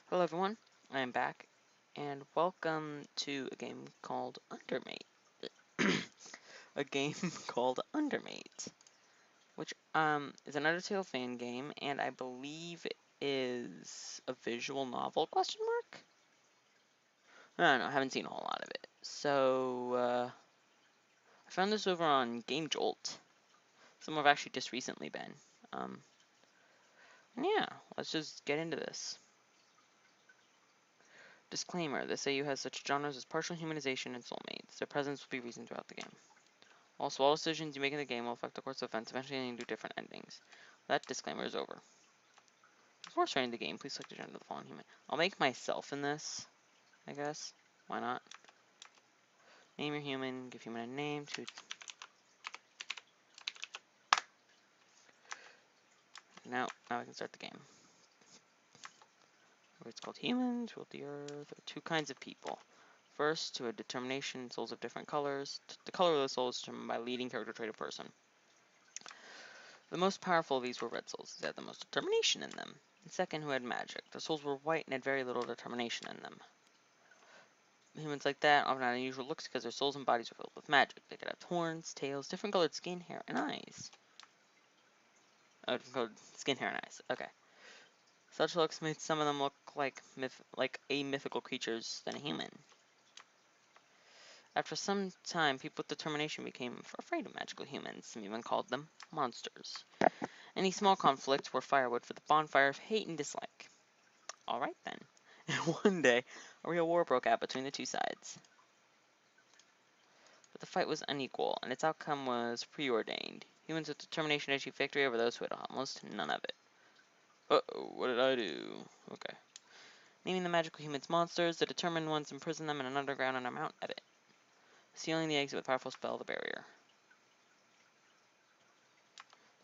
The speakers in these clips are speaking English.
Hello everyone, I am back, and welcome to a game called Undermate. A game called Undermate, which is an Undertale fan game, and I believe is a visual novel, question mark? I don't know, I haven't seen a whole lot of it. So, I found this over on Game Jolt. Some I've actually just recently been. Um, and yeah, let's just get into this. Disclaimer, this AU has such genres as partial humanization and soulmates. Their presence will be reasoned throughout the game. Also, all decisions you make in the game will affect the course of events, eventually leading to different endings. That disclaimer is over. Before starting the game, please select the gender of the fallen human. I'll make myself in this, I guess. Why not? Name your human, give human a name. Now I can start the game. It's called humans, rule the earth. There are two kinds of people. First, to a determination, souls of different colors. The color of the soul is determined by leading character trait of person. The most powerful of these were red souls, they had the most determination in them. And second, who had magic. The souls were white and had very little determination in them. Humans like that often had unusual looks because their souls and bodies were filled with magic. They could have horns, tails, different colored skin, hair, and eyes. Oh, different colored skin, hair, and eyes. Okay. Such looks made some of them look like mythical creatures than a human. After some time, people with determination became afraid of magical humans. Some even called them monsters. Any small conflicts were firewood for the bonfire of hate and dislike. Alright then. And one day, a real war broke out between the two sides. But the fight was unequal, and its outcome was preordained. Humans with determination achieved victory over those who had almost none of it. Uh-oh, what did I do? Okay. Naming the magical humans monsters, the determined ones imprison them in an underground under Mount Ebit, sealing the exit with a powerful spell, the Barrier.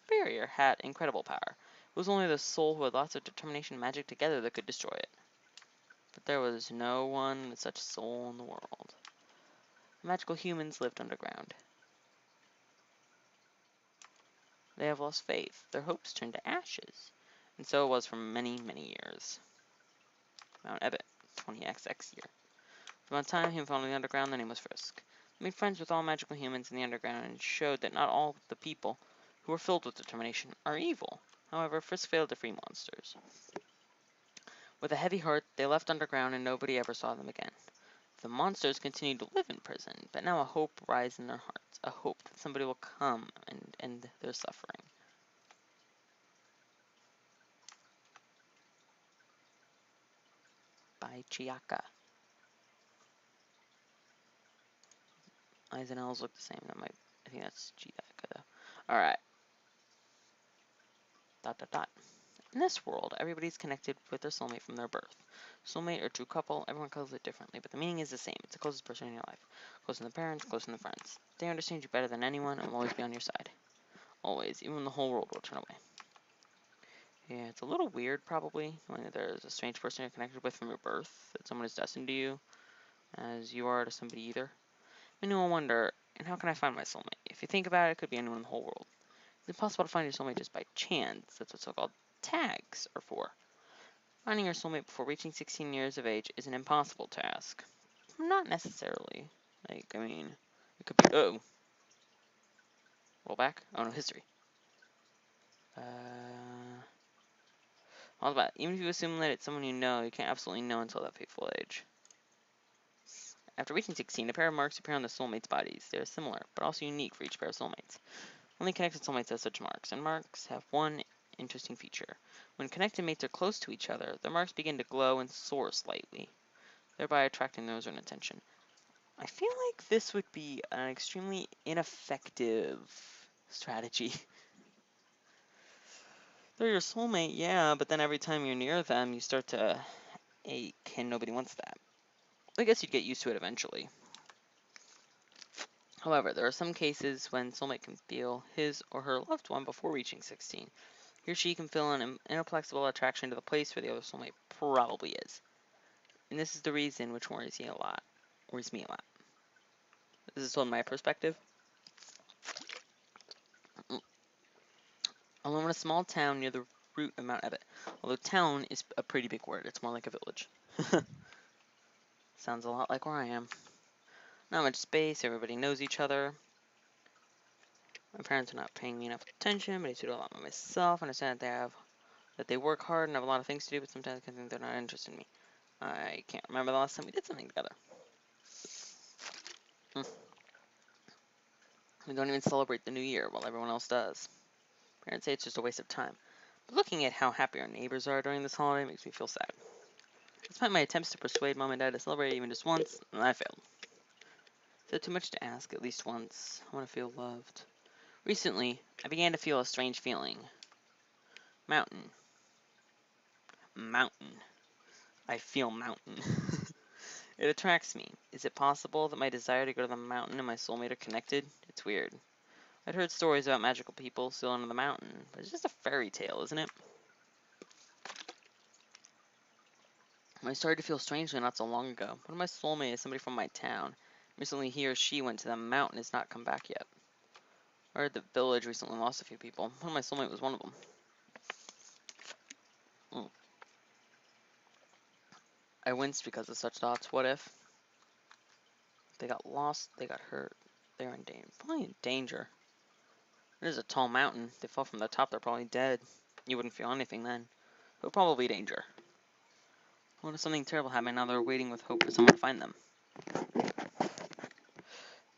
The Barrier had incredible power. It was only the soul who had lots of determination and magic together that could destroy it. But there was no one with such soul in the world. The magical humans lived underground. They have lost faith. Their hopes turned to ashes. And so it was for many, many years. Mount Ebit, 20XX year. From the time he found in the underground, the name was Frisk. He made friends with all magical humans in the underground and showed that not all the people who are filled with determination are evil. However, Frisk failed to free monsters. With a heavy heart, they left underground and nobody ever saw them again. The monsters continued to live in prison, but now a hope rises in their hearts, a hope that somebody will come and end their suffering. By Chiaka. I's and L's look the same. I think that's Chiaka though. Alright. ... In this world, everybody's connected with their soulmate from their birth. Soulmate or true couple, everyone calls it differently, but the meaning is the same. It's the closest person in your life. Close to the parents, close to the friends. They understand you better than anyone and will always be on your side. Always, even when the whole world will turn away. Yeah, it's a little weird, probably, knowing that there's a strange person you're connected with from your birth, that someone is destined to you, as you are to somebody either. Many will wonder, and how can I find my soulmate? If you think about it, it could be anyone in the whole world. It's impossible to find your soulmate just by chance. That's what so-called tags are for. Finding your soulmate before reaching 16 years of age is an impossible task. Not necessarily. Like, I mean, it could be... Oh. Roll back? Oh, no, history. All about, even if you assume that it's someone you know, you can't absolutely know until that fateful age. After reaching 16, a pair of marks appear on the soulmates' bodies. They are similar, but also unique for each pair of soulmates. Only connected soulmates have such marks, and marks have one interesting feature. When connected mates are close to each other, the marks begin to glow and soar slightly, thereby attracting those in attention. I feel like this would be an extremely ineffective strategy. They're your soulmate, yeah, but then every time you're near them, you start to ache, and nobody wants that. I guess you'd get used to it eventually. However, there are some cases when soulmate can feel his or her loved one before reaching 16. He or she can feel an inexplicable attraction to the place where the other soulmate probably is. And this is the reason which worries me a lot. This is from my perspective. Alone in a small town near the root of Mount Ebbet. Although town is a pretty big word. It's more like a village. Sounds a lot like where I am. Not much space. Everybody knows each other. My parents are not paying me enough attention, but I do a lot by myself. I understand that they work hard and have a lot of things to do, but sometimes I think they're not interested in me. I can't remember the last time we did something together. We don't even celebrate the new year while everyone else does. Parents say it's just a waste of time. But looking at how happy our neighbors are during this holiday makes me feel sad. Despite my attempts to persuade Mom and Dad to celebrate even just once, I failed. Is it too much to ask at least once? I want to feel loved. Recently, I began to feel a strange feeling. Mountain. Mountain. I feel mountain. It attracts me. Is it possible that my desire to go to the mountain and my soulmate are connected? It's weird. I'd heard stories about magical people still under the mountain, but it's just a fairy tale, isn't it? I started to feel strangely not so long ago. One of my soulmates is somebody from my town. Recently he or she went to the mountain and has not come back yet. I heard the village recently lost a few people. One of my soulmates was one of them. I winced because of such thoughts. What if they got lost, they got hurt, they're in danger? Probably in danger. It is a tall mountain. If they fell from the top, they're probably dead. You wouldn't feel anything then. But probably danger. What if something terrible happened now they're waiting with hope for someone to find them? In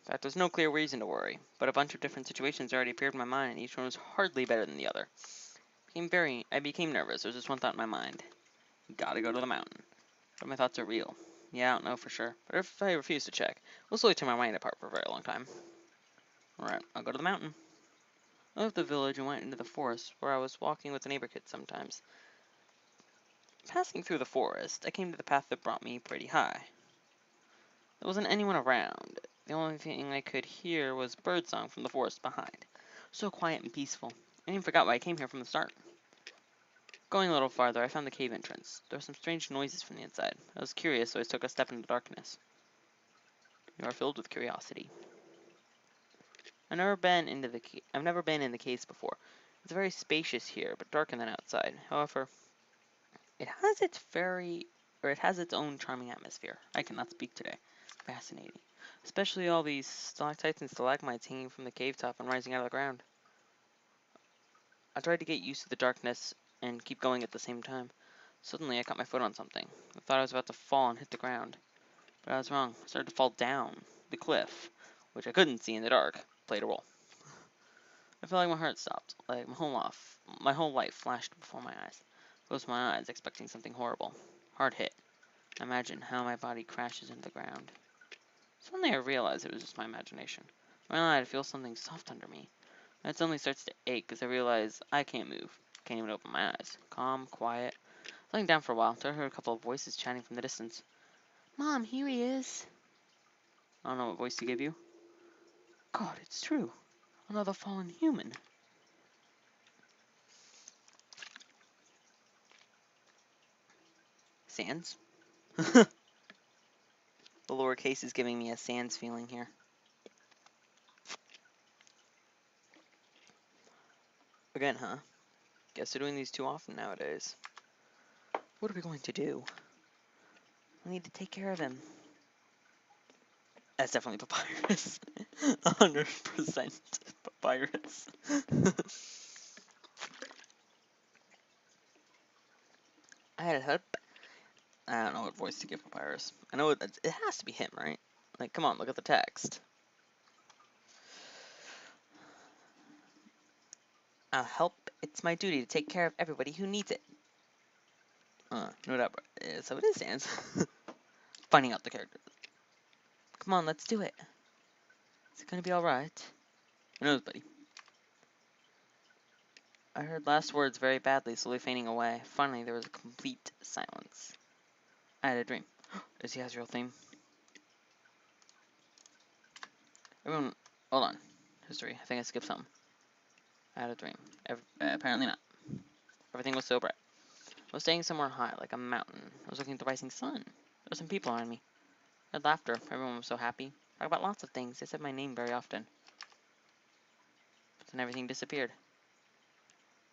fact, there's no clear reason to worry, but a bunch of different situations already appeared in my mind, and each one was hardly better than the other. I became nervous. There was just one thought in my mind. Gotta go to the mountain. But my thoughts are real. Yeah, I don't know for sure. But if I refuse to check, we'll slowly tear my mind apart for a very long time. Alright, I'll go to the mountain. I left the village and went into the forest, where I was walking with the neighbor kids sometimes. Passing through the forest, I came to the path that brought me pretty high. There wasn't anyone around. The only thing I could hear was birdsong from the forest behind. So quiet and peaceful. I even forgot why I came here from the start. Going a little farther, I found the cave entrance. There were some strange noises from the inside. I was curious, so I took a step into the darkness. You are filled with curiosity. I've never been in the caves before. It's very spacious here, but darker than outside. However, it has its own charming atmosphere. I cannot speak today. Fascinating. Especially all these stalactites and stalagmites hanging from the cave top and rising out of the ground. I tried to get used to the darkness and keep going at the same time. Suddenly, I caught my foot on something. I thought I was about to fall and hit the ground. But I was wrong. I started to fall down the cliff, which I couldn't see in the dark, played a role. I felt like my heart stopped, like my whole life flashed before my eyes. I closed my eyes, expecting something horrible. Hard hit. I imagined how my body crashes into the ground. Suddenly I realized it was just my imagination. Finally, I feel something soft under me. And it suddenly starts to ache as I realize I can't move. Can't even open my eyes. Calm, quiet. Lying down for a while, until I heard a couple of voices chatting from the distance. Mom, here he is. I don't know what voice to give you. God, it's true. Another fallen human. Sans? The lowercase is giving me a sans feeling here. Again, huh? Guess they're doing these too often nowadays. What are we going to do? We need to take care of him. That's definitely papyrus. 100% papyrus. I had hope. I don't know what voice to give papyrus. I know it has to be him, right? Like, come on, look at the text. I'll help. It's my duty to take care of everybody who needs it. No doubt. So it is Sans. Finding out the character. Come on, let's do it. Is it gonna be alright? Who knows, buddy? I heard last words very badly, slowly fading away. Finally, there was a complete silence. I had a dream. Is he Azrael theme? Everyone, hold on. History. I think I skipped something. I had a dream. Apparently not. Everything was so bright. I was staying somewhere high, like a mountain. I was looking at the rising sun. There were some people around me. I had laughter. Everyone was so happy. Talk about lots of things. They said my name very often. But then everything disappeared.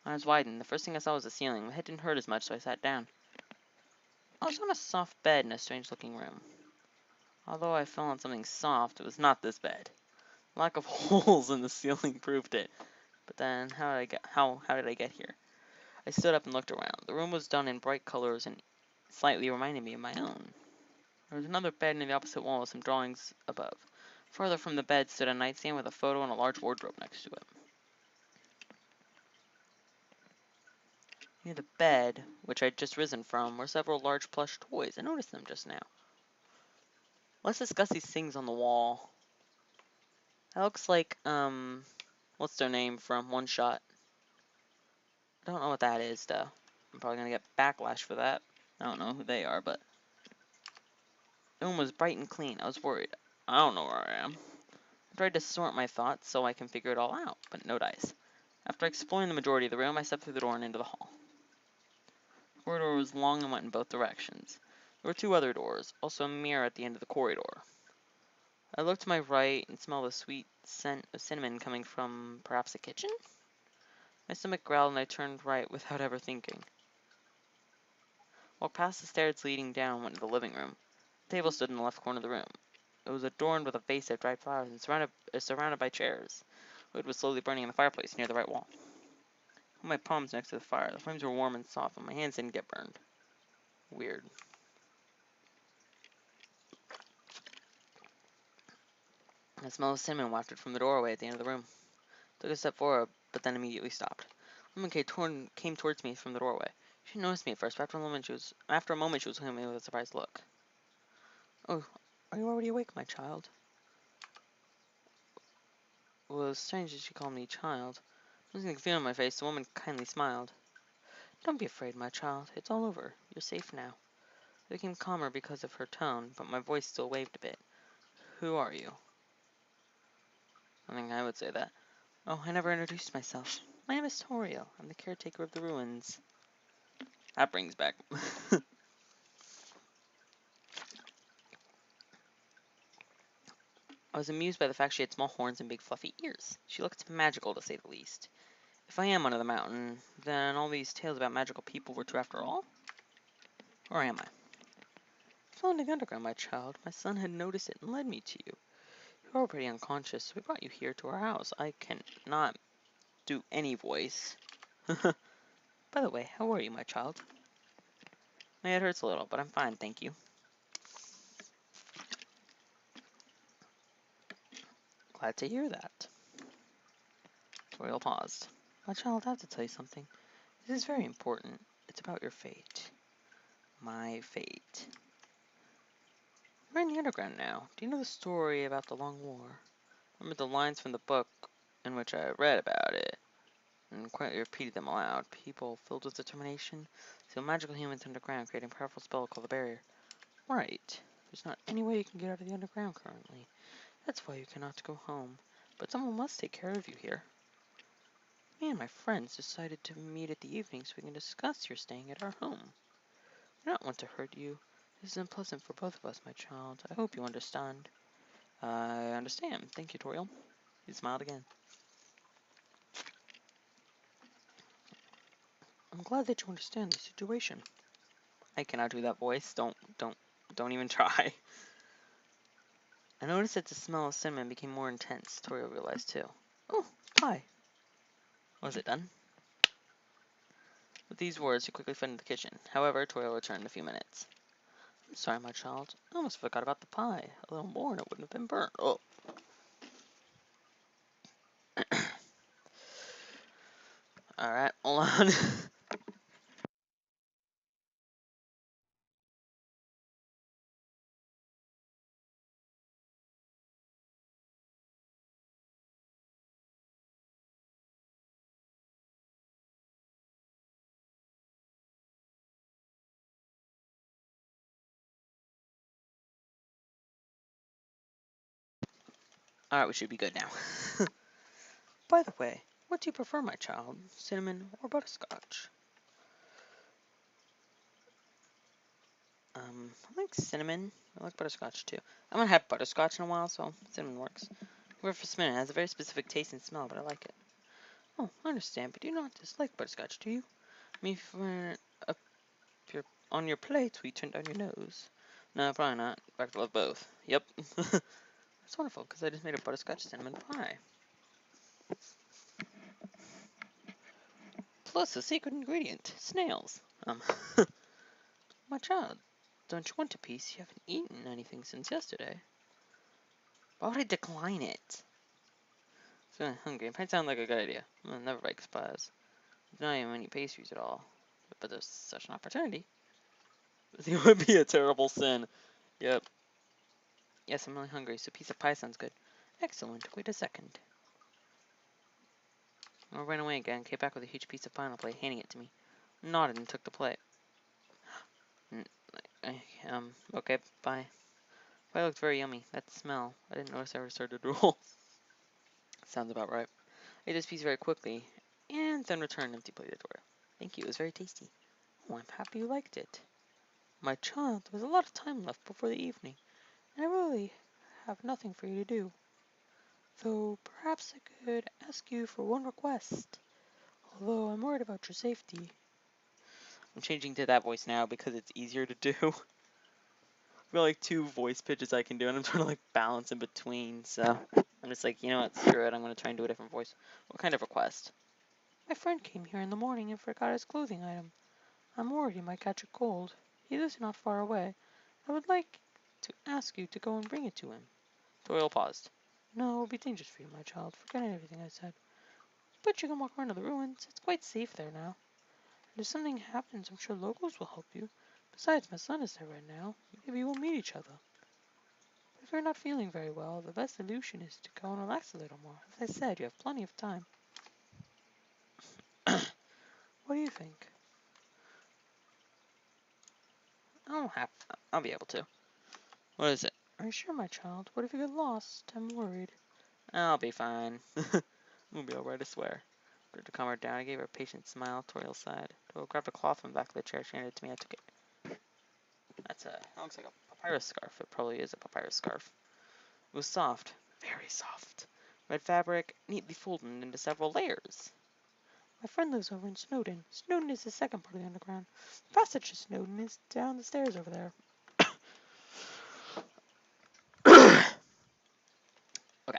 My eyes widened. The first thing I saw was the ceiling. My head didn't hurt as much, so I sat down. I was on a soft bed in a strange-looking room. Although I fell on something soft, it was not this bed. Lack of holes in the ceiling proved it. But then, how did I get here? I stood up and looked around. The room was done in bright colors and slightly reminded me of my own. There was another bed near the opposite wall with some drawings above. Farther from the bed stood a nightstand with a photo and a large wardrobe next to it. Near the bed, which I'd just risen from, were several large plush toys. I noticed them just now. Let's discuss these things on the wall. That looks like, what's their name from One Shot? I don't know what that is, though. I'm probably gonna get backlash for that. I don't know who they are, but the room was bright and clean. I was worried. I don't know where I am. I tried to sort my thoughts so I can figure it all out, but no dice. After exploring the majority of the room, I stepped through the door and into the hall. The corridor was long and went in both directions. There were two other doors, also a mirror at the end of the corridor. I looked to my right and smelled the sweet scent of cinnamon coming from perhaps a kitchen? My stomach growled and I turned right without ever thinking. Walked past the stairs leading down and went to the living room. The table stood in the left corner of the room. It was adorned with a vase of dried flowers and surrounded by chairs. Wood was slowly burning in the fireplace near the right wall. I put my palms next to the fire. The flames were warm and soft, and my hands didn't get burned. Weird. The smell of cinnamon wafted from the doorway at the end of the room. I took a step forward, but then immediately stopped. A woman came towards me from the doorway. She didn't notice me at first, but after a moment she was looking at me with a surprised look. "Oh, are you already awake, my child?" It was strange that she called me child. Losing the fear on my face, the woman kindly smiled. "Don't be afraid, my child. It's all over. You're safe now." I became calmer because of her tone, but my voice still waved a bit. "Who are you?" I think I would say that. "Oh, I never introduced myself. My name is Toriel. I'm the caretaker of the ruins." That brings back. I was amused by the fact she had small horns and big fluffy ears. She looked magical, to say the least. If I am under the mountain, then all these tales about magical people were true after all? Or am I? "You fell into the underground, my child. My son had noticed it and led me to you. You were already unconscious, so we brought you here to our house. I cannot do any voice." "By the way, how are you, my child?" "My head hurts a little, but I'm fine, thank you." "Glad to hear that." Toriel paused. "My child, I have to tell you something. This is very important. It's about your fate." "My fate." "We're in the underground now. Do you know the story about the Long War?" I remembered the lines from the book in which I read about it, and quietly repeated them aloud. "People filled with determination seal magical humans underground, creating a powerful spell called the barrier." "Right. There's not any way you can get out of the underground currently. That's why you cannot go home. But someone must take care of you here. Me and my friends decided to meet at the evening so we can discuss your staying at our home. We do not want to hurt you. This is unpleasant for both of us, my child. I hope you understand." "I understand. Thank you, Toriel." He smiled again. "I'm glad that you understand the situation." I cannot do that voice. Don't even try. I noticed that the smell of cinnamon became more intense. Toriel realized too. "Oh, pie." Was it done? With these words, he quickly fled into the kitchen. However, Toriel returned in a few minutes. "I'm sorry, my child. I almost forgot about the pie. A little more and it wouldn't have been burnt." Oh. Alright, hold on. Alright, we should be good now. "By the way, what do you prefer, my child? Cinnamon or butterscotch?" I like cinnamon. I like butterscotch too. I haven't had butterscotch in a while, so cinnamon works. Whoever for cinnamon, it has a very specific taste and smell, but I like it. Oh, I understand, but you do not dislike butterscotch, do you? I mean, if we're up your, on your plate, we turn down your nose. No, probably not. In fact, I love both. Yep. That's wonderful, because I just made a butterscotch cinnamon pie. Plus a secret ingredient, snails. My child, don't you want a piece? You haven't eaten anything since yesterday. Why would I decline it? I'm feeling hungry. It might sound like a good idea. I'll never bake pies. Not even any pastries at all. But there's such an opportunity. It would be a terrible sin. Yep. Yes, I'm really hungry, so a piece of pie sounds good. Excellent. Wait a second. I ran away again, came back with a huge piece of pie on a plate, handing it to me. Nodded and took the plate. Okay, bye. Pie looked very yummy. That smell. I didn't notice I ever started to roll. Sounds about right. I ate this piece very quickly, and then returned an empty plate to Dora. Thank you, it was very tasty. Oh, I'm happy you liked it. My child, there was a lot of time left before the evening, and I really have nothing for you to do. Though perhaps I could ask you for one request, although I'm worried about your safety. I'm changing to that voice now because it's easier to do. I've got like 2 voice pitches I can do, and I'm trying to like balance in between, so I'm just like, you know what, screw it, I'm going to try and do a different voice. What kind of request? My friend came here in the morning and forgot his clothing item. I'm worried he might catch a cold. He lives not far away. I would like to ask you to go and bring it to him. Doyle paused. No, it will be dangerous for you, my child. Forget everything I said. But you can walk around to the ruins. It's quite safe there now. And if something happens, I'm sure locals will help you. Besides, my son is there right now. Maybe we'll meet each other. But if you're not feeling very well, the best solution is to go and relax a little more. As I said, you have plenty of time. What do you think? I'll be able to. What is it? Are you sure, my child? What if you get lost? I'm worried. I'll be fine. We'll be alright, I swear. To calm her down, I gave her a patient smile. Toriel sighed. Toriel grabbed a cloth from the back of the chair. She handed it to me. I took it. That looks like a papyrus scarf. It probably is a papyrus scarf. It was soft. Very soft. Red fabric, neatly folded into several layers. My friend lives over in Snowdon. Snowdon is the second part of the underground. The passage to Snowdon is down the stairs over there. Okay.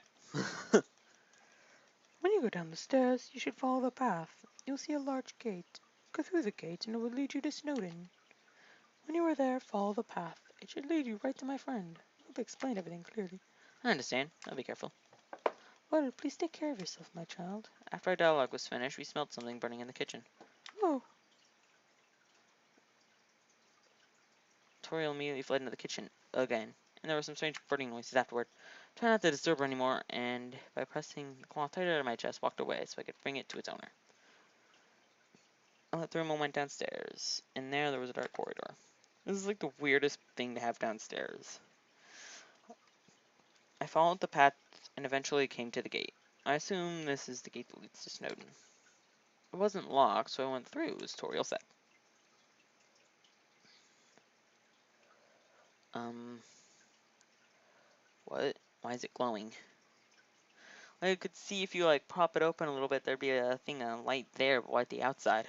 When you go down the stairs, you should follow the path. You'll see a large gate. Go through the gate and it will lead you to Snowdon. When you are there, follow the path. It should lead you right to my friend. I hope I explained everything clearly. I understand. I'll be careful. Well, please take care of yourself, my child. After our dialogue was finished, we smelled something burning in the kitchen. Oh. Toriel immediately fled into the kitchen again, and there were some strange burning noises afterward. Tried not to disturb her anymore, and by pressing the cloth tighter to my chest, walked away so I could bring it to its owner. I left the room and went downstairs, and there was a dark corridor. This is like the weirdest thing to have downstairs. I followed the path and eventually came to the gate. I assume this is the gate that leads to Snowdon. It wasn't locked, so I went through, as Toriel said. What? Why is it glowing? I could see if you like pop it open a little bit, there'd be a thing, a light there, but why at the outside?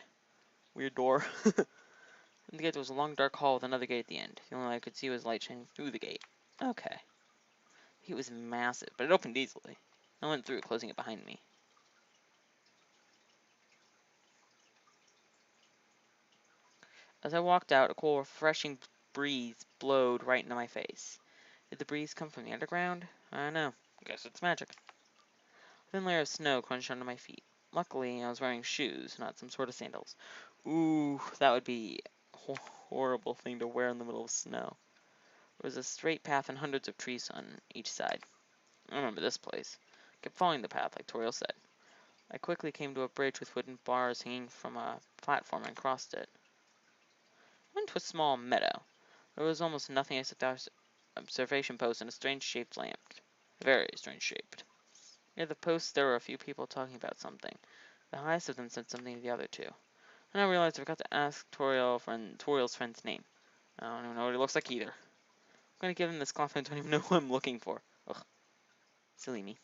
Weird door. In the gate there was a long dark hall with another gate at the end. The only light I could see was light shining through the gate. Okay. It was massive, but it opened easily. I went through, closing it behind me. As I walked out, a cool, refreshing breeze blowed right into my face. Did the breeze come from the underground? I don't know. Guess it's magic. A thin layer of snow crunched under my feet. Luckily, I was wearing shoes, not some sort of sandals. Ooh, that would be a horrible thing to wear in the middle of snow. There was a straight path and hundreds of trees on each side. I remember this place. I kept following the path, like Toriel said. I quickly came to a bridge with wooden bars hanging from a platform and crossed it. I went to a small meadow. There was almost nothing except our observation post and a strange-shaped lamp. Very strange-shaped. Near the post, there were a few people talking about something. The highest of them said something to the other two. And I realized I forgot to ask Toriel's friend's name. I don't even know what he looks like either. I'm gonna give him this cloth and I don't even know who I'm looking for. Ugh. Silly me.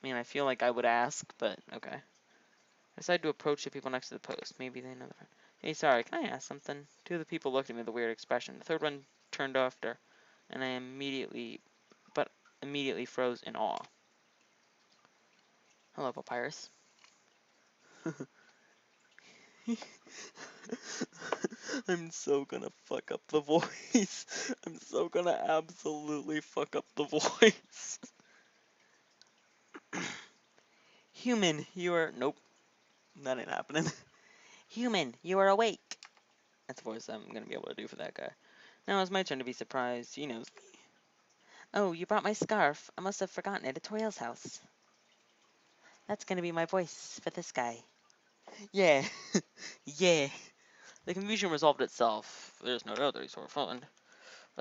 I mean, I feel like I would ask, but okay. I decided to approach the people next to the post. Maybe they know the friend. Hey, sorry, can I ask something? Two of the people looked at me with a weird expression. The third one turned after, and I immediately froze in awe. Hello, Papyrus. I'm so gonna fuck up the voice. I'm so gonna absolutely fuck up the voice. Human, you are. Nope, that ain't happening. Human, you are awake. That's the voice I'm gonna be able to do for that guy. Now it's my turn to be surprised. He knows me. Oh, you brought my scarf. I must have forgotten it at Toriel's house. That's gonna be my voice for this guy. Yeah. Yeah. The confusion resolved itself. There's no doubt that he's horrified.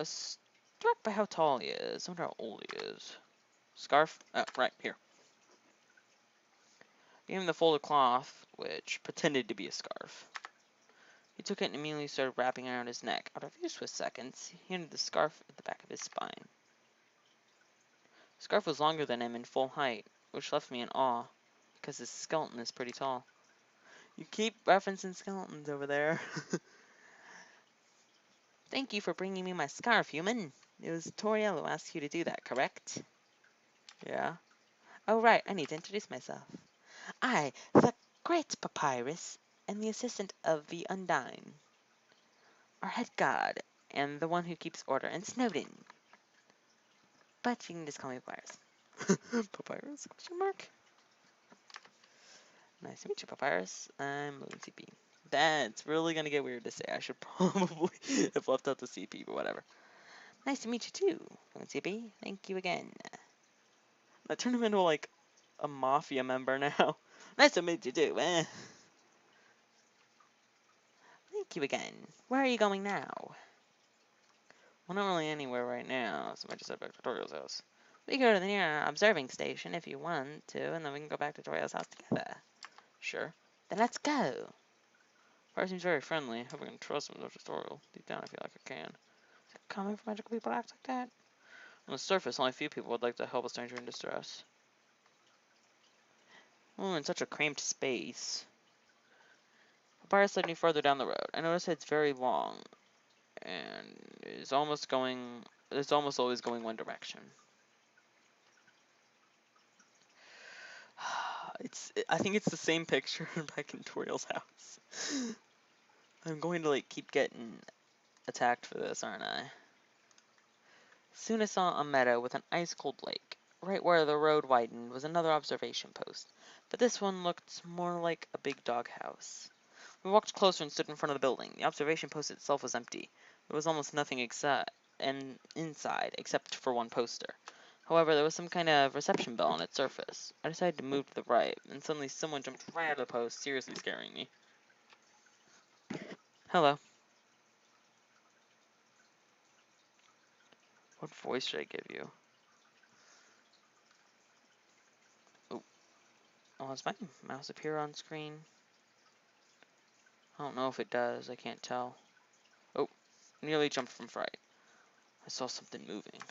Struck by how tall he is. I wonder how old he is. Scarf? Oh, right, here. Gave him the folded cloth, which pretended to be a scarf. He took it and immediately started wrapping it around his neck. After a few swift seconds, he handed the scarf at the back of his spine. The scarf was longer than him in full height, which left me in awe, because his skeleton is pretty tall. You keep referencing skeletons over there. Thank you for bringing me my scarf, human. It was Toriel who asked you to do that, correct? Yeah. Oh, right, I need to introduce myself. I, the great Papyrus, am the assistant of the Undine, our head god, and the one who keeps order in Snowdon. But you can just call me Papyrus. Papyrus? Question mark? Nice to meet you, Papyrus. I'm Logan CP. That's really gonna get weird to say. I should probably have left out the CP, but whatever. Nice to meet you too, Logan CP. Thank you again. I turned him into like a mafia member now. Nice to meet you too. Thank you again. Where are you going now? Well, not really anywhere right now, so I just head back to Toriel's house. We go to the near observing station if you want to, and then we can go back to Toriel's house together. Sure. Then let's go. Fire seems very friendly. I hope I can trust him as a Toriel. Deep down, I feel like I can. Is it common for magical people to act like that? On the surface, only a few people would like to help a stranger in distress. Oh, in such a cramped space. Papyrus led me further down the road. I noticed it's very long, and is almost always going one direction. I think it's the same picture back in Toriel's house. I'm going to like keep getting attacked for this, aren't I? Soon I saw a meadow with an ice-cold lake. Right where the road widened was another observation post, but this one looked more like a big doghouse. We walked closer and stood in front of the building. The observation post itself was empty. There was almost nothing inside except for one poster. However, there was some kind of reception bell on its surface. I decided to move to the right, and suddenly someone jumped right out of the post, seriously scaring me. Hello. What voice should I give you? Oh, does my mouse appear on screen? I don't know if it does. I can't tell. Oh, nearly jumped from fright. I saw something moving.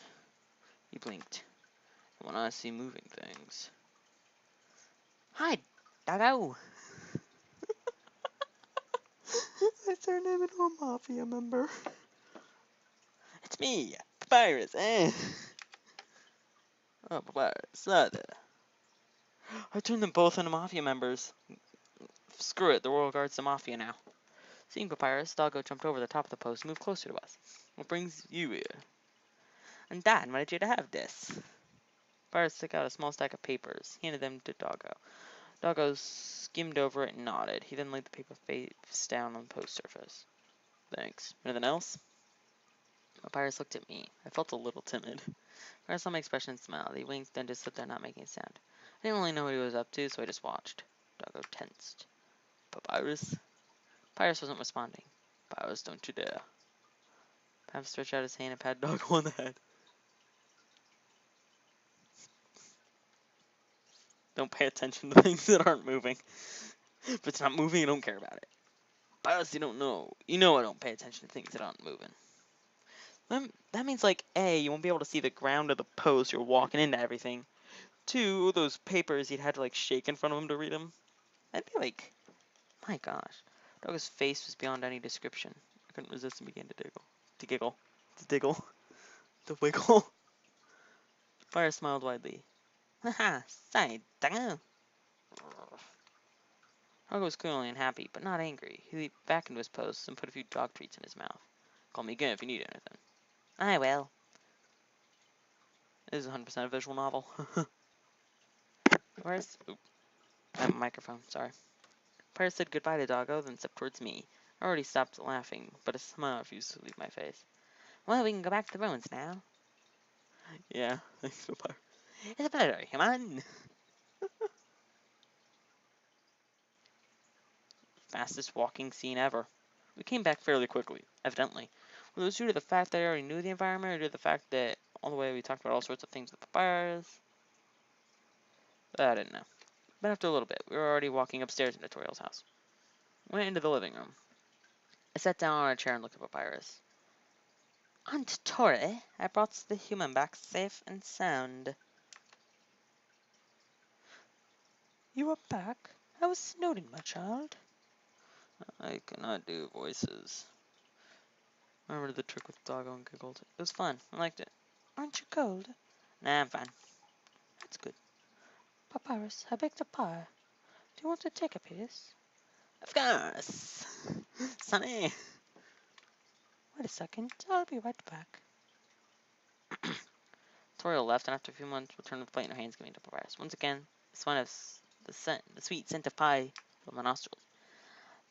He blinked. And when I see moving things... Hi, doggo! I turned him into a mafia member. It's me, Papyrus, Oh, Papyrus, I turned them both into mafia members. Screw it, the Royal Guard's the mafia now. Seeing Papyrus, Doggo jumped over the top of the post and moved closer to us. What brings you here? And Dad wanted you to have this. Papyrus took out a small stack of papers, handed them to Doggo. Doggo skimmed over it and nodded. He then laid the paper face down on the post surface. Thanks. Anything else? Papyrus looked at me. I felt a little timid. I saw my expression and smiled. He winked, then just stood there not making a sound. I didn't really know what he was up to, so I just watched. Doggo tensed. Papyrus? Papyrus wasn't responding. Papyrus, don't you dare. Pam stretched out his hand and patted Doggo on the head. Don't pay attention to things that aren't moving. If it's not moving, I don't care about it. Papyrus, you don't know. You know I don't pay attention to things that aren't moving. That means, like, A, you won't be able to see the ground of the post. You're walking into everything. 2, those papers he'd had to like shake in front of him to read them. I'd be like, my gosh. Doggo's face was beyond any description. I couldn't resist and began to diggle. To giggle. To diggle. To wiggle. Fire smiled widely. Haha, say, Doggo. Doggo was clearly unhappy, but not angry. He leaped back into his post and put a few dog treats in his mouth. Call me again if you need anything. I will. This is 100% a visual novel. Where's... Oop. I have a microphone, sorry. Fire said goodbye to Doggo, then stepped towards me. I already stopped laughing, but a smile refused to leave my face. Well, we can go back to the ruins now. Yeah, thanks for Fire. It's a pleasure, come on. Fastest walking scene ever. We came back fairly quickly, evidently. Whether it was due to the fact that I already knew the environment, or due to the fact that all the way we talked about all sorts of things with papyrus, I didn't know. But after a little bit, we were already walking upstairs into Toriel's house. Went into the living room. I sat down on a chair and looked at Papyrus. Aunt Tori, I brought the human back safe and sound. You are back? How was Snowden, my child? I cannot do voices. I remember the trick with Doggo and giggled. It was fun. I liked it. Aren't you cold? Nah, I'm fine. That's good. Papyrus, I baked a pie. Do you want to take a piece? Of course. Sonny. Wait a second. I'll be right back. Toriel left, and after a few months returned with the plate in her hands, giving it to Papyrus. Once again, the smell of the sweet scent of pie filled my nostrils.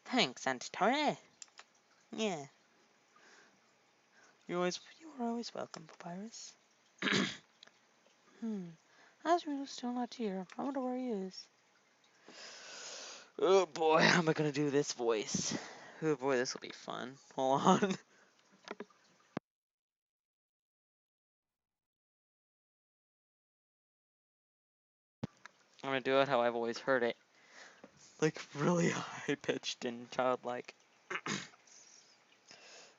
Thanks, Aunt Tori. Yeah. You are always welcome, Papyrus. Asriel's still not here. I wonder where he is. Oh boy, how am I gonna do this voice? Oh boy, this will be fun. Hold on. I'm gonna do it how I've always heard it. Like really high pitched and childlike.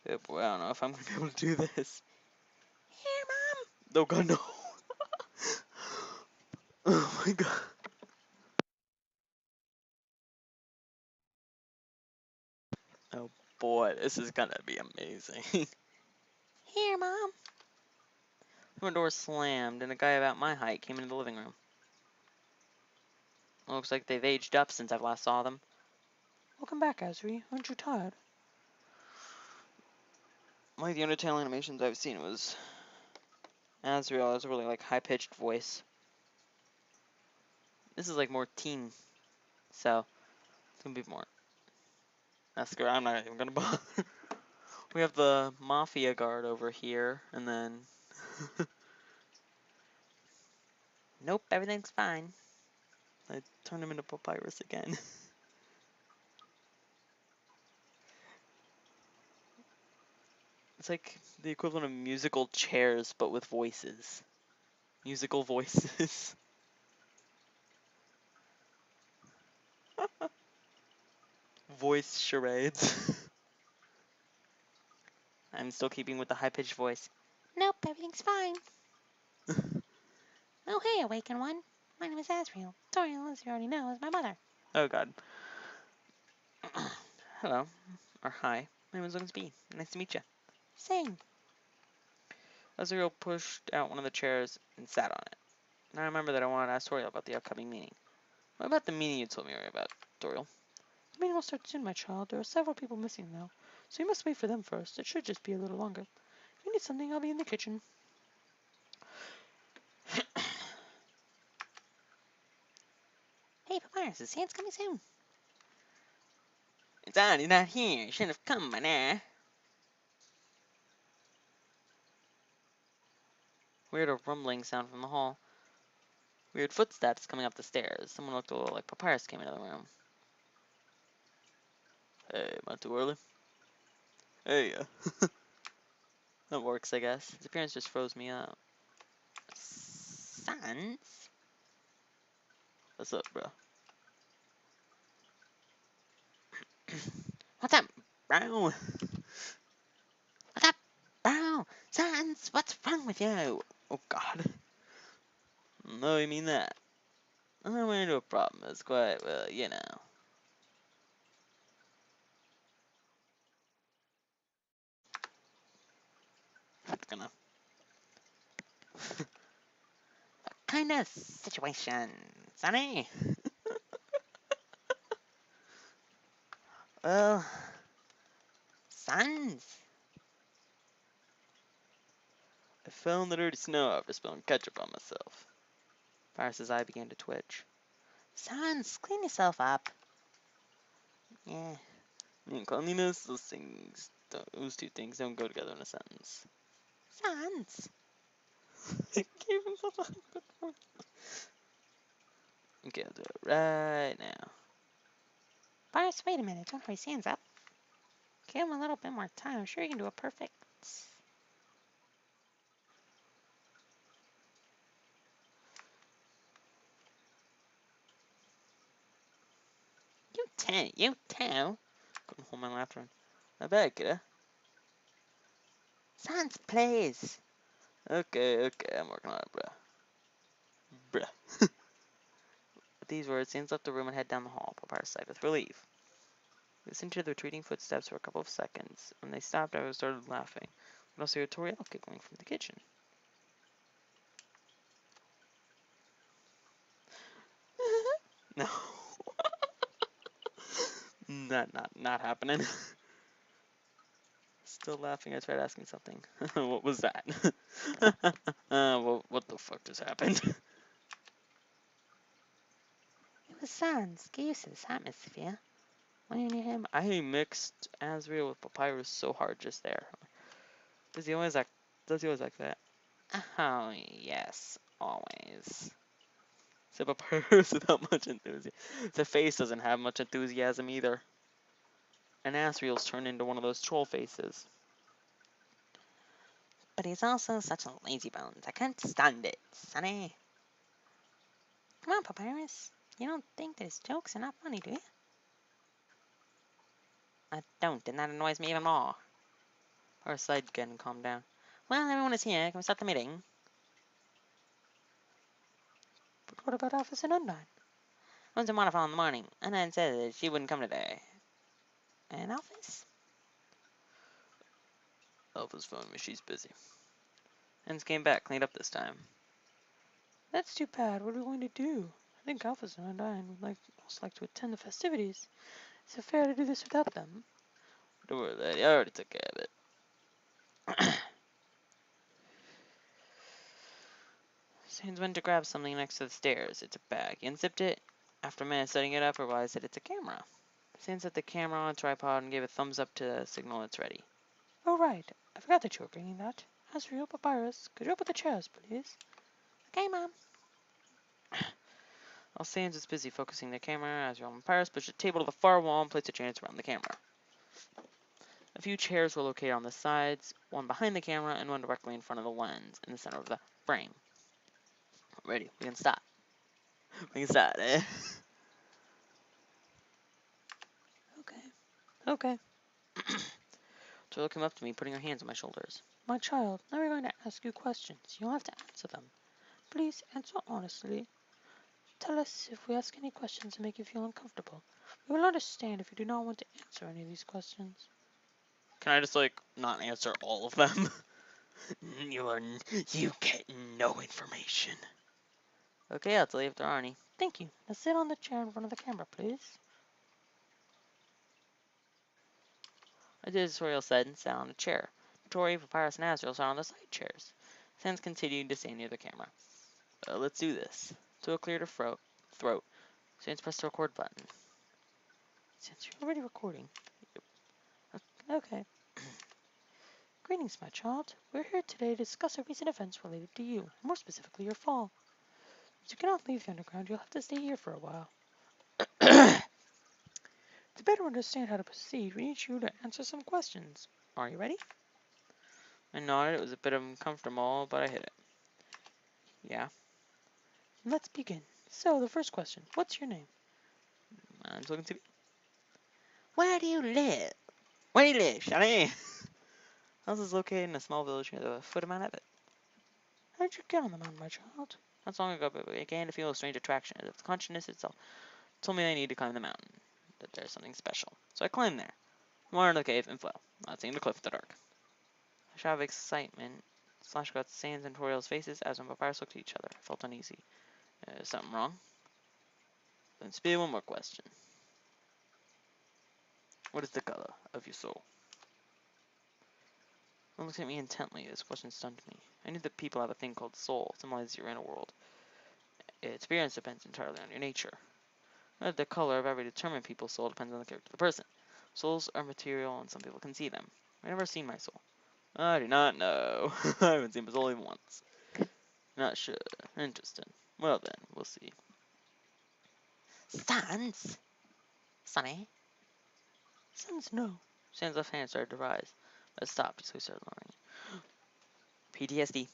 Oh boy, I don't know if I'm gonna be able to do this. Here, Mom! No, God, no. Oh my god. Oh boy, this is gonna be amazing. Here, Mom. The door slammed, and a guy about my height came into the living room. It looks like they've aged up since I last saw them. Welcome back, Asri. Aren't you tired? Like the Undertale animations I've seen, it was Asriel has a really like high-pitched voice. This is like more teen, so it's gonna be more. I'm not even gonna bother. We have the Mafia guard over here, and then... Nope, everything's fine. I turned him into Papyrus again. It's like the equivalent of musical chairs, but with voices. Musical voices. Voice charades. I'm still keeping with the high-pitched voice. Nope, everything's fine. Oh, hey, awakened one. My name is Asriel. Toriel, as you already know, is my mother. Oh, God. Hello. Or hi. My name is Linsby. Nice to meet you. Same. Asriel pushed out one of the chairs and sat on it. And I remember that I wanted to ask Toriel about the upcoming meeting. What about the meeting you told me about, Toriel? The meeting will start soon, my child. There are several people missing now, so you must wait for them first. It should just be a little longer. If you need something, I'll be in the kitchen. Hey, Papyrus, is Sans coming soon? It's odd he's not here. He shouldn't have come by now. We heard a rumbling sound from the hall. We heard footsteps coming up the stairs. Someone looked a little like Papyrus came into the room. Hey, am I too early? Hey, that works, I guess. His appearance just froze me up. Sans? What's up, bro? What's up, bro? What's up, bro? Sans, what's wrong with you? Oh, God. No, you mean that. I ran into a problem. It's quite, well, you know. What kind of situation, Sonny? Well, sons. I fell in the dirty snow after spilling ketchup on myself. Paris's eye began to twitch. Sons, clean yourself up. Yeah. Me and cleanliness, those two things don't go together in a sentence. Sons. I gave him such a good one. Okay, I'll do it right now. Paris, wait a minute. Don't hurry. Hands up. Give him a little bit more time. I'm sure you can do it perfect. You too. Couldn't hold my laughter in. I bet, kidda. Sans, please. Okay, I'm working on it, bruh. Bruh. With these words, Sans left the room and headed down the hall. Papyrus sighed with relief. He listened to the retreating footsteps for a couple of seconds. When they stopped, I started laughing. But also heard Toriel giggling from the kitchen. No. Not happening. Still laughing, I tried asking something. What was that? What the fuck just happened? It was Sans. Get used to this atmosphere. When you near him, I mixed Asriel with Papyrus so hard just there. Does he always act? Does he always like that? Oh yes, always. Said Papyrus without much enthusiasm. The face doesn't have much enthusiasm either. And Asriel's turned into one of those troll faces. But he's also such a lazy bones. I can't stand it, Sonny. Come on, Papyrus. You don't think that his jokes are not funny, do you? I don't, and that annoys me even more. Our side again calmed down. Well, everyone is here. Can we start the meeting? But what about Officer Undine? I went to Modify in the morning, and then said that she wouldn't come today. And Alphys? Alpha's phoned me. She's busy. Hens came back, cleaned up this time. That's too bad. What are we going to do? I think Alphys and Undine would most like to attend the festivities. Is it fair to do this without them? Don't worry, lady. I already took care of it. Sans went to grab something next to the stairs. It's a bag. He unzipped it. After a minute setting it up, I realized that it's a camera. Sans set the camera on a tripod and gave a thumbs up to signal it's ready. Oh, right. I forgot that you were bringing that. As for you, Papyrus, could you open the chairs, please? Okay, Mom. While Sans was busy focusing the camera, Azrael and Papyrus pushed a table to the far wall and placed the chairs around the camera. A few chairs were located on the sides, one behind the camera and one directly in front of the lens, in the center of the frame. Ready, we can start. We can start, eh? Okay. Turtle came up to me, putting her hands on my shoulders. My child, now we're going to ask you questions. You'll have to answer them. Please answer honestly. Tell us if we ask any questions that make you feel uncomfortable. We will understand if you do not want to answer any of these questions. Can I just, not answer all of them? You get no information. Okay, I'll tell you if there are any. Thank you. Now sit on the chair in front of the camera, please. I did as Toriel said and sat on a chair. Tori, Papyrus, and Azrael sat on the side chairs. Sans continued to stand near the camera. Let's do this. So it cleared her throat. Sans pressed the record button. Sans, you're already recording. Yep. Okay. Greetings, my child. We're here today to discuss the recent events related to you, more specifically your fall. As you cannot leave the underground, you'll have to stay here for a while. To better understand how to proceed, we need you to answer some questions. Are you ready? I nodded. It was a bit uncomfortable, but I hit it. Yeah. Let's begin. So, the first question. What's your name? I'm looking to be... Where do you live? Where do you live, Shani? House is located in a small village near the foot of Mount Everett. How did you get on the mountain, my child? Not so long ago, but I began to feel a strange attraction, as if the consciousness itself told me I needed to climb the mountain, that there's something special. So I climbed there, wandered the cave, and fell, not seeing the cliff in the dark. A shout of excitement slashed across Sans and Toriel's faces as when papyrus looked at each other. I felt uneasy. Is something wrong? Then spit one more question. What is the color of your soul? One looked at me intently. This question stunned me. I knew that people have a thing called soul, symbolizes your inner world. Its appearance depends entirely on your nature. The color of every determined people's soul depends on the character of the person. Souls are material, and some people can see them. I've never seen my soul. I do not know. I haven't seen my soul even once. Not sure. Interesting. Well then, we'll see. Sans? Sonny? Sans, no. Sans left hand started to rise, but it stopped, so he started lowering it. PTSD.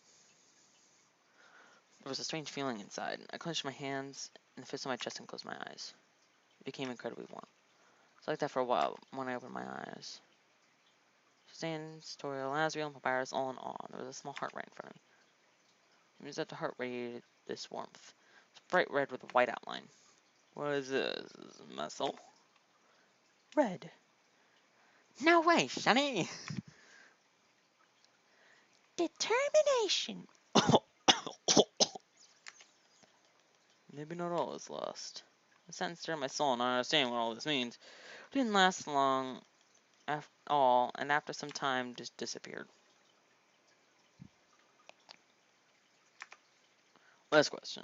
There was a strange feeling inside. I clenched my hands and the fist on my chest and closed my eyes. It became incredibly warm. It's like that for a while when I opened my eyes. Sans, Toriel, Asriel, and Papyrus all in awe. There was a small heart right in front of me. It means that the heart radiated this warmth. It's bright red with a white outline. What is this? Is this my soul? Red. No way, Sonny! Determination! Maybe not all is lost. I sat and stared at my soul, not understanding what all this means. It didn't last long at all, and after some time just disappeared. Last question.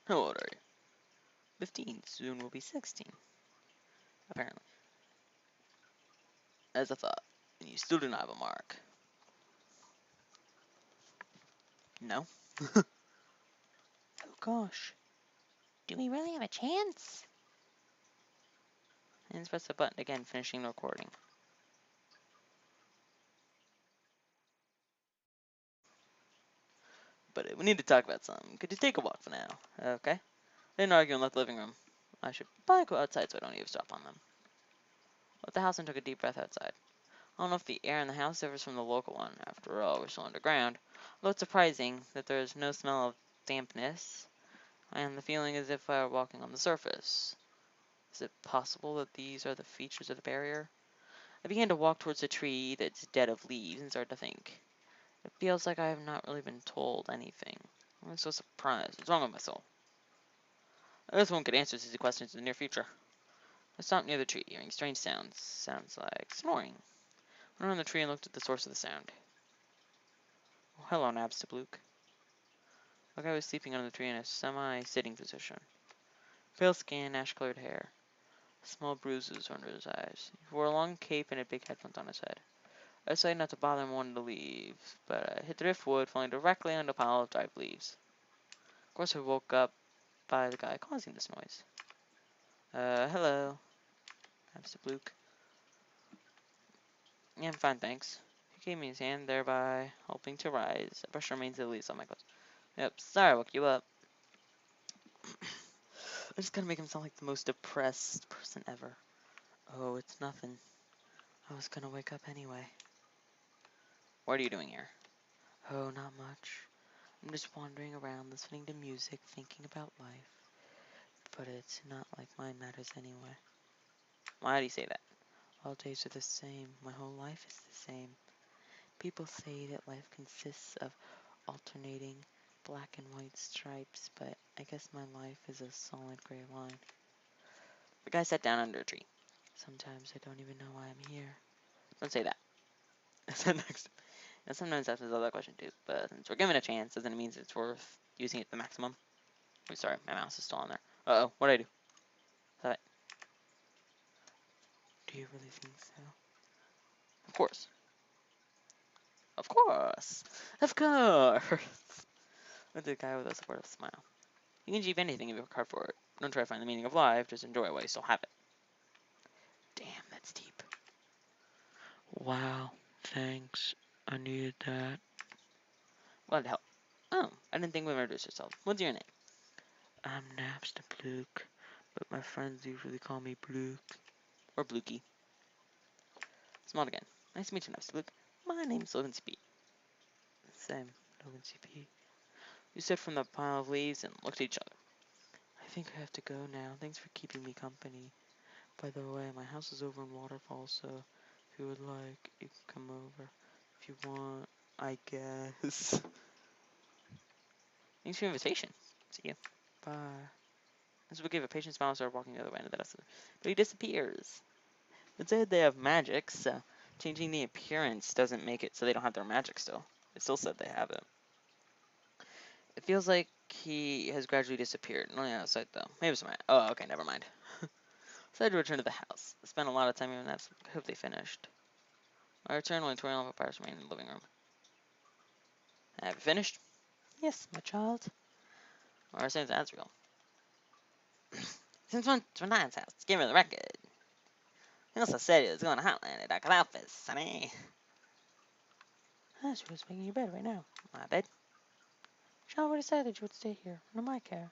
How old are you? 15. Soon will be 16. Apparently. As I thought. And you still do not have a mark. No? Oh gosh. Do we really have a chance? And press the button again, finishing the recording. But we need to talk about something. Could you take a walk for now? Okay? They didn't argue and left the living room. I should probably go outside so I don't eavesdrop on them. Left the house and took a deep breath outside. I don't know if the air in the house differs from the local one. After all, we're still underground. Although it's surprising that there is no smell of dampness, and the feeling as if I were walking on the surface. Is it possible that these are the features of the barrier? I began to walk towards the tree that's dead of leaves and started to think. It feels like I have not really been told anything. I'm so surprised. What's wrong with my soul? I guess one could answer these questions in the near future. I stopped near the tree, hearing strange sounds. Sounds like snoring. I went around the tree and looked at the source of the sound. Oh, hello, Nabstablook. The guy was sleeping under the tree in a semi-sitting position. Pale skin, ash-colored hair. Small bruises under his eyes. He wore a long cape and had big headphones on his head. I decided not to bother him wanting to leave, but I hit the driftwood, falling directly onto a pile of dried leaves. Of course, I woke up by the guy causing this noise. Hello, Nabstablook. Yeah, I'm fine, thanks. He gave me his hand, thereby helping to rise. I brushed the remains of the leaves on my clothes. Yep, sorry I woke you up. I just gotta make him sound like the most depressed person ever. Oh, it's nothing. I was gonna wake up anyway. What are you doing here? Oh, not much. I'm just wandering around, listening to music, thinking about life. But it's not like mine matters anyway. Why do you say that? All days are the same. My whole life is the same. People say that life consists of alternating black and white stripes, but I guess my life is a solid gray line. The guy sat down under a tree. Sometimes I don't even know why I'm here. Don't say that. I said next. And sometimes that's another question too, but since we're given a chance, doesn't it mean it's worth using it to the maximum? Oh, sorry, my mouse is still on there. Uh-oh, what'd I do? That. Do you really think so? Of course. Of course. Of course. With the guy with a supportive smile. You can achieve anything if you work hard for it. Don't try to find the meaning of life, just enjoy it while you still have it. Damn, that's deep. Wow, thanks. I needed that. Glad to help. Oh, I didn't think we would introduce yourself. What's your name? I'm Napster Bluke, but my friends usually call me Bluke. Or Blukey. Smiled again. Nice to meet you, Napster Bluke. My name's Logan CP. Same, Logan CP. We stood from the pile of leaves and looked at each other. I think I have to go now. Thanks for keeping me company. By the way, my house is over in Waterfall, so if you would like, you can come over. If you want, I guess. Thanks for your invitation. See you. Bye. This would give a patient smile and started walking the other way into the dust. But he disappears. It said they have magic, so changing the appearance doesn't make it so they don't have their magic still. It still said they have it. It feels like he has gradually disappeared. Only outside though. Maybe it's my. Oh, okay, never mind. So I had to return to the house. I spent a lot of time even that. I hope they finished. I returned when Toriel and Papyrus remained in the living room. Have you finished? Yes, my child. Or I said to Azrael. Since when to Nine's house, give me the record. He also said he was going to Hotland at Dr. Alphys, sonny. Azrael's making your bed right now. My bed? She already said that you would stay here, under my care.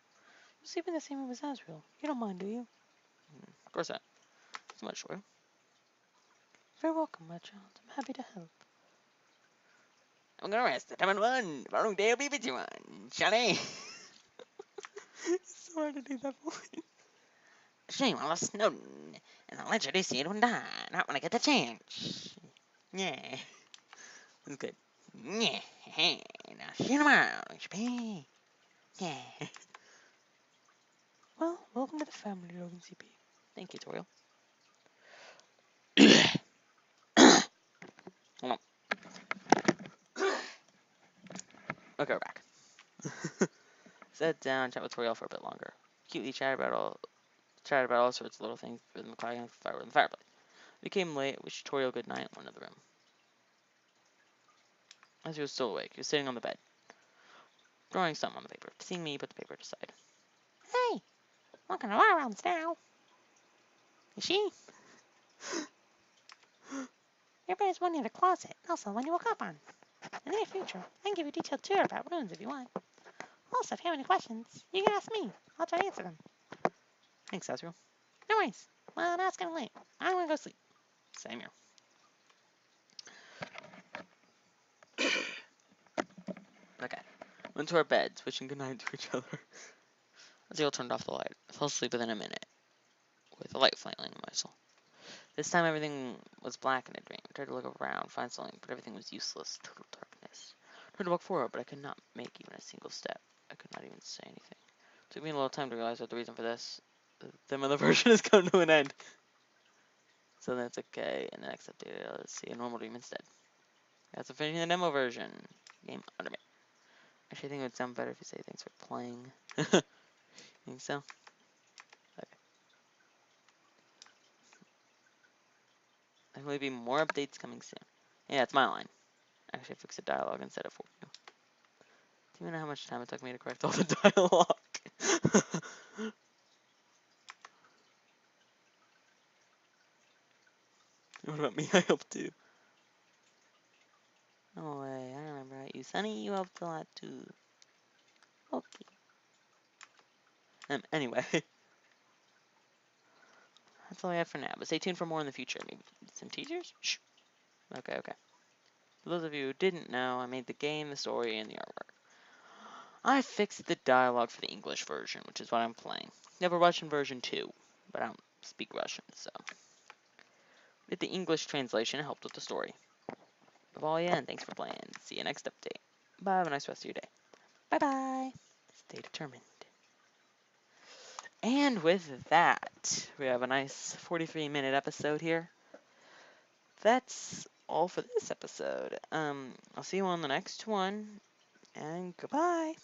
You'll sleep in the same room as Azrael. You don't mind, do you? Of course not. So much sure. Very welcome, my child. I'm happy to help. I'm gonna rest. The time and one. The following day will be a busy one. Johnny. It's so hard to do that voice. Shame on Snowden. And I'll introduce you to Don. Not when I get the chance. Yeah. That's good. Yeah. Hey. Now see you tomorrow. HP. Yeah. Well, welcome to the family, Logan CP. Thank you, Toriel. Hold on. Okay, we're back. Sat down, chat with Toriel for a bit longer. Cutely chatted about all sorts of little things within the cloud and fire in the fireplace. It became late, wished Toriel good night, and went into the room. As he was still awake, he was sitting on the bed, drawing something on the paper. Seeing me, he put the paper aside. Hey, looking around now. Is she? Your bed's one near the closet, also the one you woke up on. In the near future, I can give you a detailed tour about runes if you want. Also, if you have any questions, you can ask me. I'll try to answer them. Thanks, Azrael. No worries. Well, now it's getting late. I'm gonna go sleep. Same here. Okay. Went to our beds, wishing goodnight to each other. Azrael turned off the light. I fell asleep within a minute, with a light flailing in my soul. This time everything was black in a dream. I tried to look around, find something, but everything was useless. Total darkness. I tried to walk forward, but I could not make even a single step. I could not even say anything. It took me a little time to realize what the reason for this. The other version has come to an end. So that's okay. In the next update, let's see a normal dream instead. That's finishing the demo version. Game Undermate. Actually, I think it would sound better if you say thanks for playing. Think so? Okay. There will be more updates coming soon. Yeah, it's my line. Actually, I fixed the dialogue instead of for you. Do you know how much time it took me to correct all the dialogue? What about me? I helped too. No way, I remember you. Sunny, you helped a lot too. Okay. Anyway. That's all I have for now, but stay tuned for more in the future. Maybe some teasers? Shh. Okay. For those of you who didn't know, I made the game, the story, and the artwork. I fixed the dialogue for the English version, which is what I'm playing. Never Russian version 2, but I don't speak Russian, so. With the English translation, it helped with the story. Well, yeah, and thanks for playing. See you next update. Bye, have a nice rest of your day. Bye-bye. Stay determined. And with that, we have a nice 43-minute episode here. That's all for this episode. I'll see you on the next one, and goodbye.